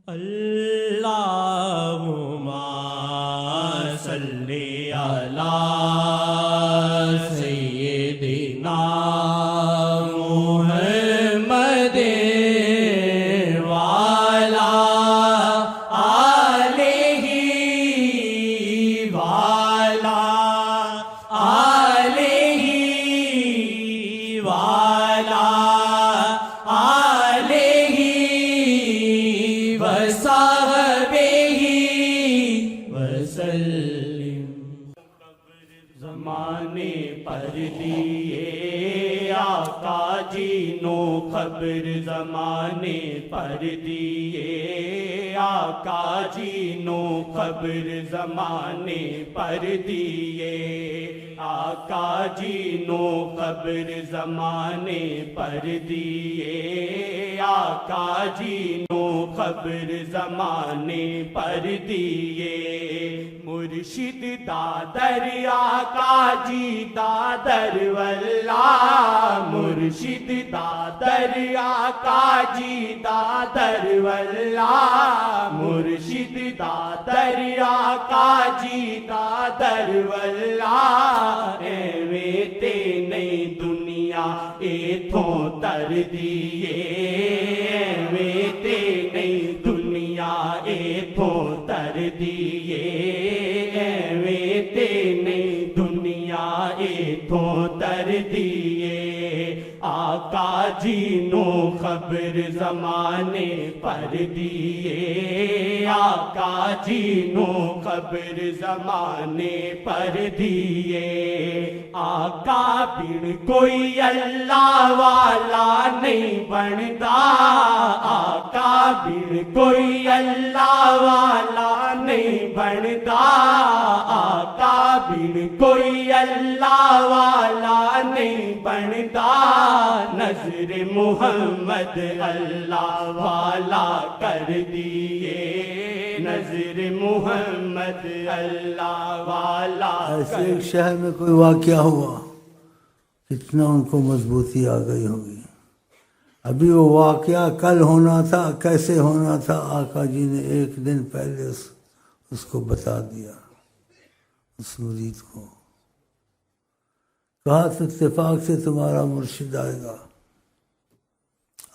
اللہم صلی علی سیدنا محمد وعلی آلہ وعلی آلہ وعلی آلہ وصحبہ وسلم۔ زمانے پر دیے آقا جی نو خبر، زمانے پر دیے آقا جی نو خبر، زمانے پر دیے آقا جی نو خبر، زمانے پر دیے آقا جی نو خبر، زمانے پر دیے۔ مرشد دادر آقا جی دادر واللہ، مرشد دادر آقا جی دادر واللہ، مرشد دادر آقا جی دادر واللہ۔ ایویں تے نہیں دنیا ایتھوں تر دیے، ایویں تے نہیں دنیا ایتھوں تر دیے، ایویں تے نہیں دنیا ایتھوں تر دیے۔ آقا جی نو خبر زمانے پر دیے، آقا جی نو خبر زمانے پر دیے۔ آقا بن کوئی اللہ والا نہیں بنتا، آقا بن کوئی اللہ والا نہیں بنتا، آقا بن کوئی اللہ والا نہیں بنتا۔ نظر محمد اللہ والا کر دیے، نظر محمد اللہ والا ایسے کر۔ ایک شہر میں کوئی واقعہ ہوا، کتنا ان کو مضبوطی آ گئی ہوگی۔ ابھی وہ واقعہ کل ہونا تھا، کیسے ہونا تھا، آقا جی نے ایک دن پہلے اس کو بتا دیا، اس مرید کو کہا تو اتفاق سے تمہارا مرشد آئے گا،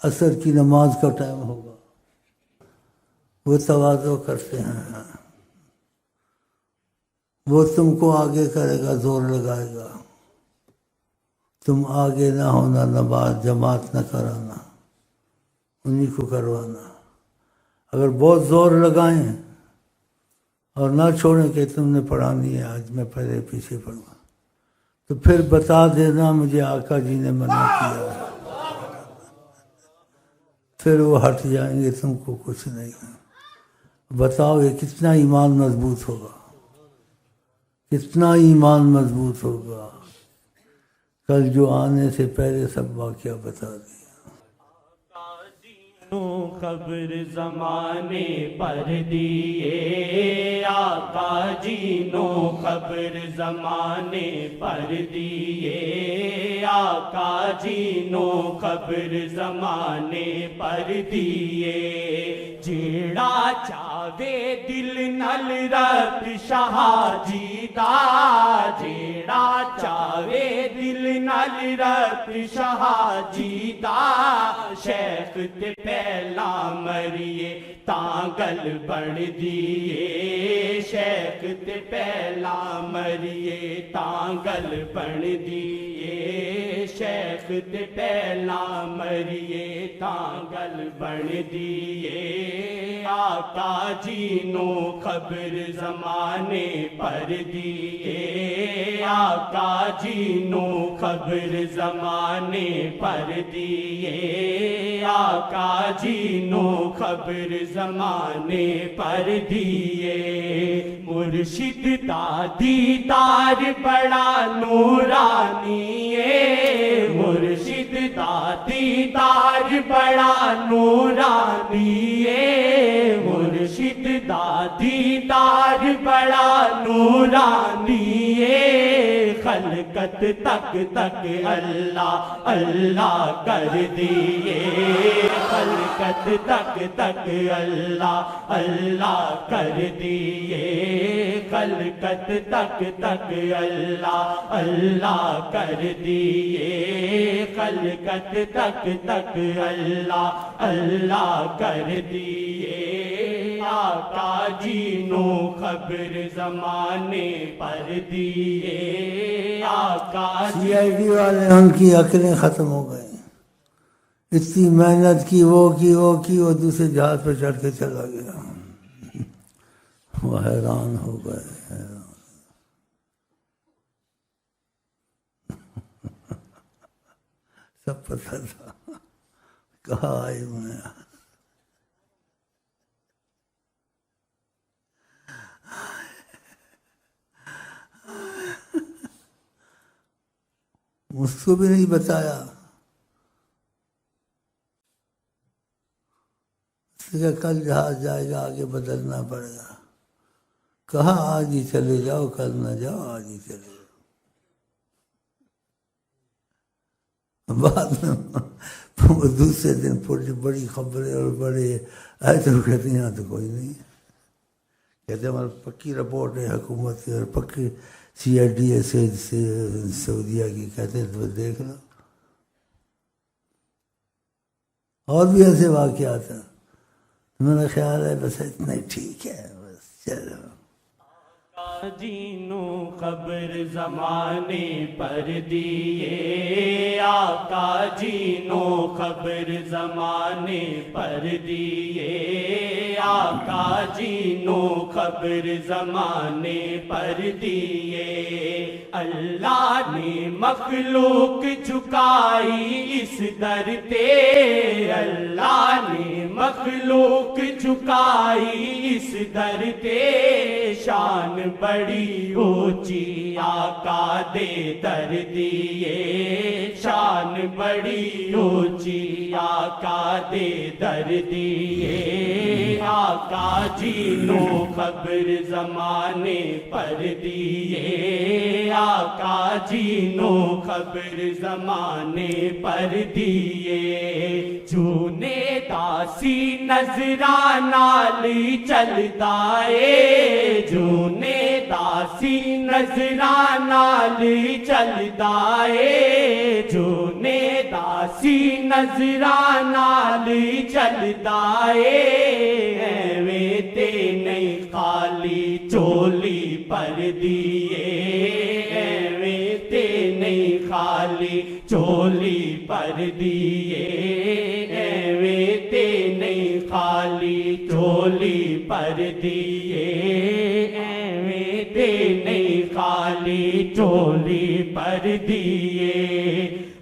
عصر کی نماز کا ٹائم ہوگا، وہ تواضع کرتے ہیں، وہ تم کو آگے کرے گا، زور لگائے گا، تم آگے نہ ہونا، نماز جماعت نہ کرانا، انہی کو کروانا۔ اگر بہت زور لگائیں اور نہ چھوڑیں کہ تم نے پڑھانی ہے، آج میں پہلے پیچھے پڑھوں، تو پھر بتا دینا مجھے آقا جی نے منع کیا، پھر وہ ہٹ جائیں گے، تم کو کچھ نہیں۔ بتاؤ یہ کتنا ایمان مضبوط ہوگا، کتنا ایمان مضبوط ہوگا۔ کل جو آنے سے پہلے سب واقعہ بتا دیا۔ خبر زمانے پر دیے آقا جی نو خبر زمانے پر دیے آقا جی نو خبر زمانے پر دیے۔ جیڑا چاوے دل نل رب شاہ جی دا، جیڑا چاوے دل نل رب شاہ جی دا، شیخ تے پہلا مریے تانگل بن دیے، شیخ تے پہلا مریے تانگل بن دیے، شیخ تے پہلا مریے تانگل بن دیے۔ آقا جی نو خبر زمانے پر دیے، آقا جی نو خبر زمانے پر دیے، آقا جی نو خبر زمانے پر دیے۔ مرشد دادی دار بڑا نورانی ہے، مرشد دادی دار بڑا نورانی ہے، مرشد دادی دار بڑا نورانی ہے۔ خلقت تک تک اللہ اللہ کر دیے، خلقت تک تک اللہ اللہ کر دیے خلقت تک تک اللہ اللہ کر دیے خلقت تک تک اللہ اللہ کر دیے آقا جی نو خبر زمانے پر دیے آقا سی آئی ڈی والے ان کی عقلیں ختم ہو گئی اتنی محنت کی وہ دوسرے جہاز پہ چڑھ کے چلا گیا وہ حیران ہو گئے سب پتہ تھا کہا آئی انہیں اس کو بھی نہیں بتایا کہ کل جہاز جائے گا آگے بدلنا پڑے گا کہا آج ہی چلے جاؤ کل نہ جاؤ آج ہی چلے جاؤ بعد میں وہ دوسرے دن بڑی خبریں اور بڑے ایسے کہتے ہیں یہاں تو کوئی نہیں کہتے ہمارا پکی رپورٹ ہے حکومت کی اور پکی سی آئی ڈی ایس سعودیہ کی کہتے ہیں تو دیکھ لو اور بھی ایسے واقعات ہیں میرا خیال ہے بس اتنا ہی ٹھیک ہے بس چلو آقا جینو خبر زمانے پر دیے آقا جینو خبر زمانے پر دیے آقا جینو خبر زمانے پر دیے اللہ نے مخلوق جھکائی اس در تے اللہ نے مخلوق جھکائی اس در تے شان بڑی اونچی آقا دے در دیے شان بڑی اونچی آقا دے در دیے آقا جینو خبر زمانے پر دیے آقا جینو خبر زمانے پر دیے چونے داسی نظرانہ لی چلتا ہے جونے داسی نظرانہ لی چلتا ہے جونے داسی نظرانہ لی چلتا ہے ایویں تے نہیں خالی چولی پر دیے ایویں تے نہیں خالی چولی پر دیے ایویں تے نہیں خالی چولی پر دیے ایویں تے نہیں خالی چولی پر دیے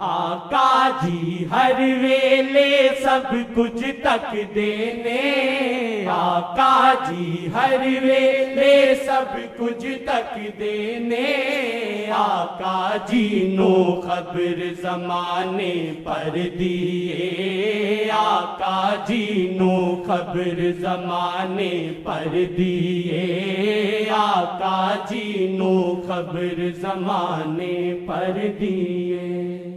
آقا جی ہر ویلے سب کچھ تک دینے آقا جی ہر ویلے سب کچھ تک دینے آقا جی نو خبر زمانے پر دیے آقا جی نو خبر زمانے پر دیے آقا جی نو خبر زمانے پر دیے